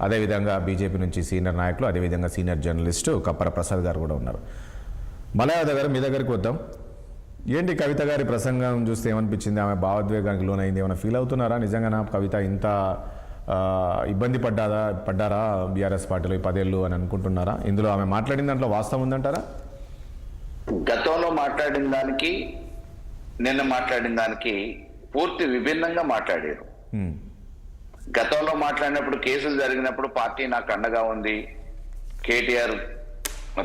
అదేవిధంగా బీజేపీ నుంచి సీనియర్ నాయకులు, అదేవిధంగా సీనియర్ జర్నలిస్టు కప్పర ప్రసాద్ గారు కూడా ఉన్నారు. మలయాద గారు, మీ దగ్గరికి వద్దాం. ఏంటి కవిత గారి ప్రసంగం చూస్తే ఏమనిపించింది? ఆమె భావోద్వేగానికి లోనైంది, ఏమైనా ఫీల్ అవుతున్నారా? నిజంగా నా కవిత ఇంత ఇబ్బంది పడ్డారా బీఆర్ఎస్ పార్టీలో ఈ 10 ఏళ్ళు అని అనుకుంటున్నారా? ఇందులో ఆమె మాట్లాడిన దాంట్లో వాస్తవం ఉందంటారా? గతంలో మాట్లాడిన దానికి నిన్న మాట్లాడిన దానికి పూర్తి విభిన్నంగా మాట్లాడారు. గతంలో మాట్లాడినప్పుడు కేసులు జరిగినప్పుడు పార్టీ నాకు అండగా ఉంది, కేటీఆర్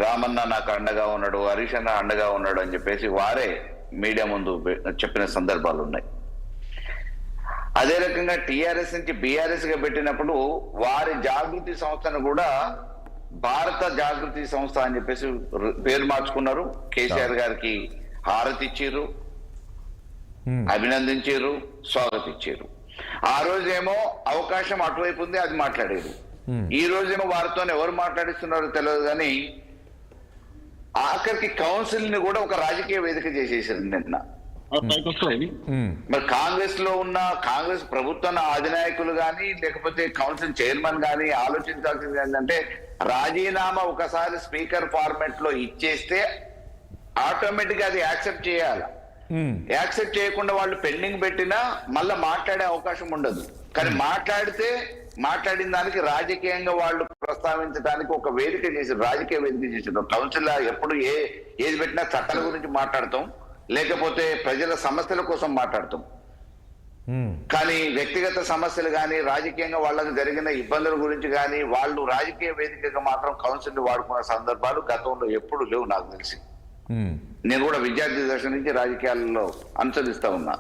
రామన్న నాకు అండగా ఉన్నాడు, హరీష్ అన్న అండగా ఉన్నాడు అని చెప్పేసి వారే మీడియా ముందు చెప్పిన సందర్భాలు ఉన్నాయి. అదే రకంగా టిఆర్ఎస్ నుంచి బీఆర్ఎస్ గా పెట్టినప్పుడు వారి జాగృతి సంస్థను కూడా భారత జాగృతి సంస్థ అని చెప్పేసి పేరు మార్చుకున్నారు. కేసీఆర్ గారికి హారతి ఇచ్చారు, అభినందించారు, స్వాగతించారు. ఆ రోజేమో అవకాశం అటువైపు ఉంది, అది మాట్లాడారు. ఈ రోజేమో వారితో ఎవరు మాట్లాడిస్తున్నారో తెలియదు, కానీ ఆఖరికి కౌన్సిల్ ని కూడా ఒక రాజకీయ వేదిక చేసేసారు నిన్న. మరి కాంగ్రెస్ లో ఉన్న కాంగ్రెస్ ప్రభుత్వం అధినాయకులు కానీ లేకపోతే కౌన్సిల్ చైర్మన్ కానీ ఆలోచించాల్సింది ఏంటంటే, రాజీనామా ఒకసారి స్పీకర్ ఫార్మాట్ లో ఇచ్చేస్తే ఆటోమేటిక్ గా అది యాక్సెప్ట్ చేయాలి. యాక్సెప్ట్ చేయకుండా వాళ్ళు పెండింగ్ పెట్టినా మళ్ళీ మాట్లాడే అవకాశం ఉండదు. కానీ మాట్లాడిన దానికి రాజకీయంగా వాళ్ళు ప్రస్తావించడానికి ఒక వేదిక చేశారు, రాజకీయ వేదిక చేశారు. కౌన్సిల్ ఎప్పుడు ఏది పెట్టినా చట్టాల గురించి మాట్లాడతాం, లేకపోతే ప్రజల సమస్యల కోసం మాట్లాడతాం. కానీ వ్యక్తిగత సమస్యలు కానీ రాజకీయంగా వాళ్ళకి జరిగిన ఇబ్బందుల గురించి కానీ వాళ్ళు రాజకీయ వేదికగా మాత్రం కౌన్సిల్ వాడుకున్న సందర్భాలు గతంలో ఎప్పుడు లేవు నాకు తెలిసి. నేను కూడా విద్యార్థి దశ నుంచి రాజకీయాలలో అనుసరిస్తా ఉన్నా,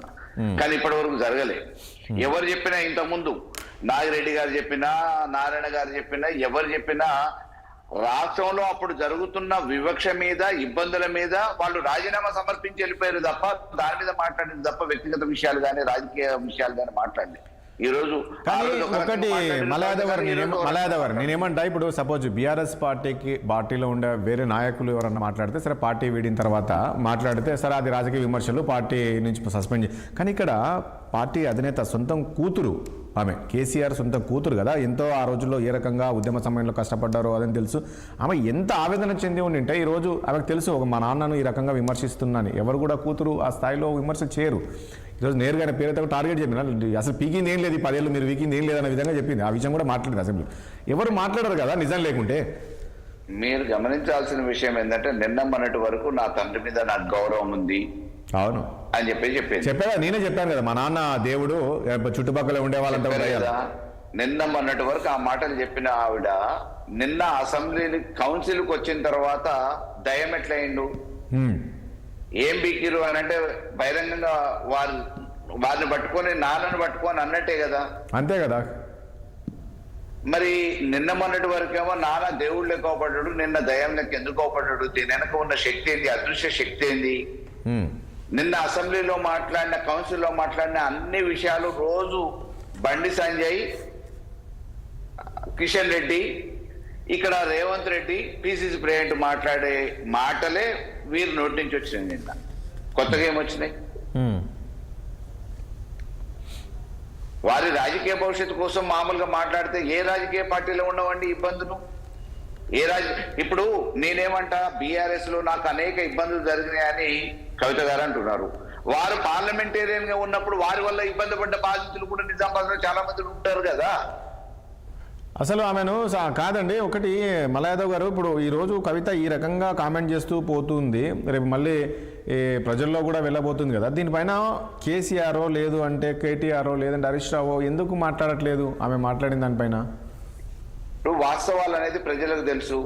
కానీ ఇప్పటి వరకు జరగలే. ఎవరు చెప్పినా ఇంతకుముందు నాగిరెడ్డి గారు చెప్పినా, నారాయణ గారు చెప్పినా, ఎవరు చెప్పినా రాష్ట్రంలో అప్పుడు జరుగుతున్న వివక్ష మీద, ఇబ్బందుల మీద వాళ్ళు రాజీనామా సమర్పించి వెళ్ళిపోయారు తప్ప దాని మీద మాట్లాడింది తప్ప వ్యక్తిగత విషయాలు కానీ రాజకీయ విషయాలు కానీ మాట్లాడలేదు. ఈ రోజు ఒకటి మలయాదవారు నేనేమంటా, ఇప్పుడు సపోజ్ బీఆర్ఎస్ పార్టీలో ఉండే వేరే నాయకులు ఎవరన్నా మాట్లాడితే సరే, పార్టీ వీడిన తర్వాత మాట్లాడితే సరే అది రాజకీయ విమర్శలు, పార్టీ నుంచి సస్పెండ్. కానీ ఇక్కడ పార్టీ అధినేత సొంతం కూతురు, ఆమె కేసీఆర్ సొంత కూతురు కదా, ఎంతో ఆ రోజుల్లో ఏ రకంగా ఉద్యమ సమయంలో కష్టపడ్డారో అదని తెలుసు. ఆమె ఎంత ఆవేదన చెంది ఉండింటే ఈరోజు ఆమెకు తెలుసు మా నాన్నను ఈ రకంగా విమర్శిస్తున్నాను. ఎవరు కూడా కూతురు ఆ స్థాయిలో విమర్శ చేయరు. ఈరోజు నేరుగా పేరుతో టార్గెట్ చెప్పిన, అసలు పీకింది ఏం లేదు, 10 ఏళ్ళు మీరు వీకింది ఏం లేదన్న విధంగా చెప్పింది. ఆ విషయం కూడా మాట్లాడింది అసెంబ్లీ. ఎవరు మాట్లాడరు కదా నిజం లేకుంటే. మీరు గమనించాల్సిన విషయం ఏంటంటే, నిన్న మొన్నటి వరకు నా తండ్రి మీద నాకు గౌరవం ఉంది అవును అని చెప్పాను. నేనే చెప్పాను కదా, మా నాన్న దేవుడు, చుట్టుపక్కల ఉండే వాళ్ళంతా. నిన్న మొన్నటి వరకు ఆ మాటలు చెప్పిన ఆవిడ నిన్న అసెంబ్లీ కౌన్సిల్కి వచ్చిన తర్వాత దయం ఎట్లయిండు, ఏం బీకిరు అని అంటే బహిరంగంగా వారిని పట్టుకొని నాన్నను పట్టుకొని అన్నట్టే కదా. అంతే కదా. మరి నిన్న మొన్నటి వరకేమో నాన్న దేవుడు లెక్క కోపడ్డాడు, నిన్న దయం లెక్క ఎందుకు కోపడ్డాడు? దీని వెనక ఉన్న శక్తి ఏంది, అదృశ్య శక్తి ఏంది? నిన్న అసెంబ్లీలో మాట్లాడిన, కౌన్సిల్లో మాట్లాడిన అన్ని విషయాలు రోజు బండి సంజయ్, కిషన్ రెడ్డి, ఇక్కడ రేవంత్ రెడ్డి, పిసిసి ప్రెసిడెంట్ మాట్లాడే మాటలే వీరు నోటి నుంచి వచ్చినాయి. నిన్న కొత్తగా ఏమొచ్చినాయి? వారి రాజకీయ భవిష్యత్తు కోసం మామూలుగా మాట్లాడితే ఏ రాజకీయ పార్టీలో ఉండవండి ఇబ్బందులు? ఇప్పుడు నేనేమంటా, బీఆర్ఎస్ లో నాకు అనేక ఇబ్బందులు జరిగినాయని కవిత గారు అంటున్నారు. వారు పార్లమెంటేరియన్ గా ఉన్నప్పుడు వారి వల్ల ఇబ్బంది పడ్డ బాధితులు కూడా నిజామాబాద్లో చాలా మంది ఉంటారు కదా. అసలు ఆమెను కాదండి, ఒకటి మలయాదవ్ గారు, ఇప్పుడు ఈరోజు కవిత ఈ రకంగా కామెంట్ చేస్తూ పోతుంది, రేపు మళ్ళీ ప్రజల్లో కూడా వెళ్ళబోతుంది కదా. దీనిపైన కేసీఆరో లేదు అంటే కేటీఆరో లేదంటే హరీష్ రావో ఎందుకు మాట్లాడట్లేదు ఆమె మాట్లాడిన దానిపైన? ఇప్పుడు వాస్తవాలు అనేది ప్రజలకు తెలుసు,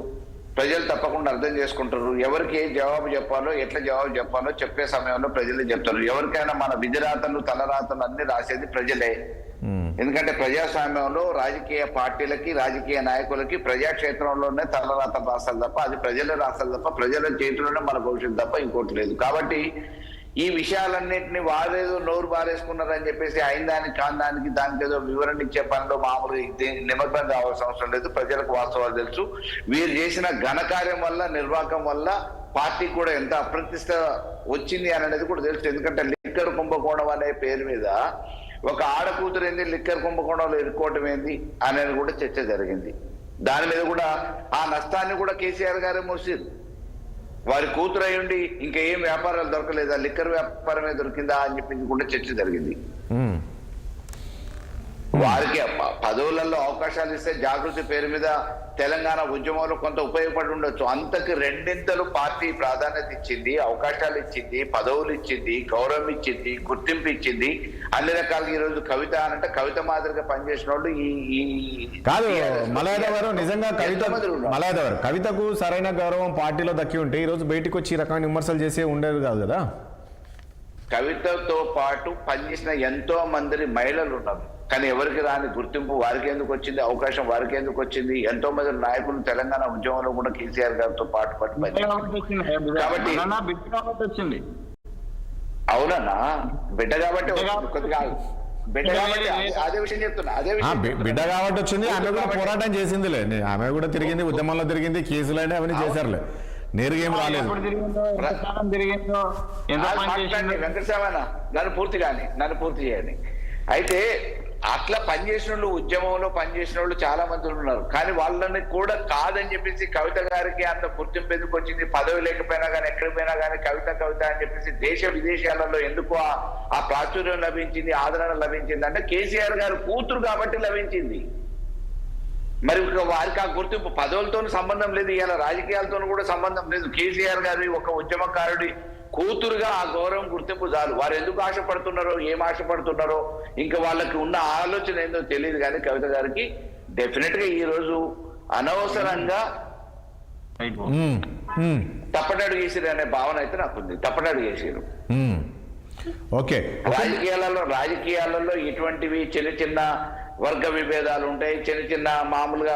ప్రజలు తప్పకుండా అర్థం చేసుకుంటారు. ఎవరికి ఏ జవాబు చెప్పాలో, ఎట్లా జవాబు చెప్పాలో చెప్పే సమయంలో ప్రజలే చెప్తారు. ఎవరికైనా మన విధిరాతలు, తలరాతలు అన్ని రాసేది ప్రజలే. ఎందుకంటే ప్రజాస్వామ్యంలో రాజకీయ పార్టీలకి, రాజకీయ నాయకులకి ప్రజాక్షేత్రంలోనే తలరాతలు రాస్తారు తప్ప, అది ప్రజలే రాస్తారు తప్ప, ప్రజల చేతిలోనే మన భవిష్యత్తు తప్ప ఇంకోటి లేదు. కాబట్టి ఈ విషయాలన్నింటినీ వారేదో నోరు బారేసుకున్నారని చెప్పేసి అయిన దానికి కాని దానికి ఏదో వివరణ ఇచ్చే పనిలో మామూలుగా నిమగ్నం కావాల్సిన అవసరం లేదు. ప్రజలకు వాస్తవాలు తెలుసు. వీరు చేసిన ఘనకార్యం వల్ల, నిర్వాహకం వల్ల పార్టీకి కూడా ఎంత అప్రతిష్ట వచ్చింది అనేది కూడా తెలుసు. ఎందుకంటే లిక్కర్ కుంభకోణం అనే పేరు మీద ఒక ఆడ కూతురు ఏంది లిక్కర్ కుంభకోణంలో ఇరుక్కోవటం ఏంది అనేది కూడా చర్చ జరిగింది. దాని మీద కూడా ఆ నష్టాన్ని కూడా కేసీఆర్ గారే మోసారు. వారి కూతురు అయి ఉండి ఇంకా ఏం వ్యాపారాలు దొరకలేదా, లిక్కర్ వ్యాపారమే దొరికిందా అని చెప్పి కూడా చర్చ జరిగింది. వారికి పదవులలో అవకాశాలు ఇస్తే జాగృతి పేరు మీద తెలంగాణ ఉద్యమంలో కొంత ఉపయోగపడి ఉండొచ్చు. అంతకు రెండింతలు పార్టీ ప్రాధాన్యత ఇచ్చింది, అవకాశాలు ఇచ్చింది, పదవులు ఇచ్చింది, గౌరవం ఇచ్చింది, గుర్తింపు ఇచ్చింది, అన్ని రకాలుగా ఈ రోజు కవిత అనంటే కవిత మాదిరిగా పనిచేసిన వాళ్ళు ఈ కాదు మలయాదవారు నిజంగా మలయాదవారు కవితకు సరైన గౌరవం పార్టీలో దక్కి ఉంటే ఈ రోజు బయటకు వచ్చి ఈ రకమైన విమర్శలు చేసే ఉండేది కాదు కదా. కవితతో పాటు పనిచేసిన ఎంతో మంది మహిళలు ఉన్నారు, కానీ ఎవరికి రాని గుర్తింపు వారికి ఎందుకు వచ్చింది, అవకాశం వారికి ఎందుకు వచ్చింది? ఎంతో మంది నాయకులు తెలంగాణ ఉద్యమంలో కూడా కేసీఆర్ గారితో పాటు కాబట్టి అవునన్నా బిడ్డ కాబట్టి కొద్దిగా బిడ్డ కాబట్టి అదే విషయం చెప్తున్నా. అదే బిడ్డ కాబట్టి వచ్చింది. ఆమె కూడా పోరాటం చేసిందిలే, ఆమె కూడా తిరిగింది, ఉద్యమంలో తిరిగింది, కేసులు అంటే అవన్నీ చేశారులే, నేరుగా ఏం రాలేదు. వెంకటరామన్న నన్ను పూర్తి చేయండి. అయితే అట్లా పనిచేసిన వాళ్ళు, ఉద్యమంలో పనిచేసిన వాళ్ళు చాలా మంది ఉన్నారు, కానీ వాళ్ళని కూడా కాదని చెప్పేసి కవిత గారికి అంత గుర్తింపు ఎందుకు వచ్చింది? పదవి లేకపోయినా కానీ ఎక్కడికి పోయినా కానీ కవిత అని చెప్పేసి దేశ విదేశాలలో ఎందుకు ఆ ప్రాచుర్యం లభించింది, ఆదరణ లభించింది అంటే కేసీఆర్ గారు కూతురు కాబట్టి లభించింది. మరి వారికి ఆ గుర్తింపు పదవులతో సంబంధం లేదు, ఇలా రాజకీయాలతో కూడా సంబంధం లేదు. కేసీఆర్ గారి ఒక ఉద్యమకారుడి కూతురుగా ఆ గౌరవం గుర్తింపు చాలు. వారు ఎందుకు ఆశపడుతున్నారో, ఏం ఆశపడుతున్నారో, ఇంకా వాళ్ళకి ఉన్న ఆలోచన ఏందో తెలియదు. కానీ కవిత గారికి డెఫినెట్ గా ఈ రోజు అనవసరంగా తప్పటడుగు చేసిరు అనే భావన అయితే నాకుంది. తప్పటడుగు చేసిరు. ఓకే, రాజకీయాలలో ఇటువంటివి చిన్న చిన్న వర్గ విభేదాలు ఉంటాయి, చిన్న మామూలుగా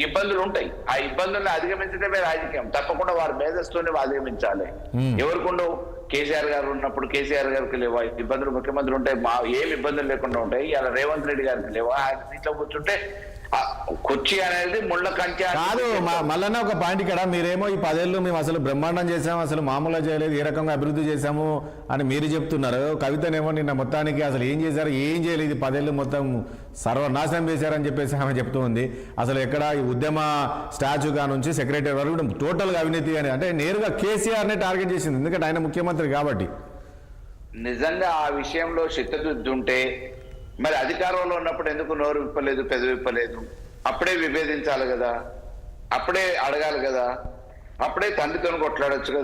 ఇబ్బందులు ఉంటాయి. ఆ ఇబ్బందుల్ని అధిగమించడమే రాజకీయం. తప్పకుండా వారి మేధస్తోనే అధిగమించాలి. ఎవరికుండవు? కేసీఆర్ గారు ఉన్నప్పుడు కేసీఆర్ గారికి లేవా ఇబ్బందులు? ముఖ్యమంత్రులు ఉంటాయి, ఏమి ఇబ్బందులు లేకుండా ఉంటాయి. ఇలా రేవంత్ రెడ్డి గారికి లేవా? ఆయన సీట్లో కూర్చుంటే కుర్చీ అనేది ముళ్ళ కంచె కాదు. మళ్ళీ ఒక పాయింట్ ఇక్కడ, మీరేమో ఈ 10 ఏళ్ళు మేము అసలు బ్రహ్మాండం చేసాము, అసలు మామూలుగా చేయలేదు, ఏ రకంగా అభివృద్ధి చేశాము అని మీరు చెప్తున్నారు. కవితనేమో నిన్న మొత్తానికి అసలు ఏం చేశారు, ఏం చేయలేదు, 10 ఏళ్ళు మొత్తం సర్వనాశనం చేశారని చెప్పేసి ఆమె చెప్తూ ఉంది. అసలు ఎక్కడ ఈ ఉద్యమ స్టాచ్యూగా నుంచి సెక్రటరీ వరకు టోటల్గా అవినీతి అని, అంటే నేరుగా కేసీఆర్నే టార్గెట్ చేసింది, ఎందుకంటే ఆయన ముఖ్యమంత్రి కాబట్టి. నిజంగా ఆ విషయంలో చిత్తశుద్ధి ఉంటే మరి అధికారంలో ఉన్నప్పుడు ఎందుకు నోరు విప్పలేదు, పెదవి విప్పలేదు? అప్పుడే విభేదించాలి కదా, అప్పుడే అడగాలి కదా, అప్పుడే తండ్రితో కొట్లాడొచ్చు కదా.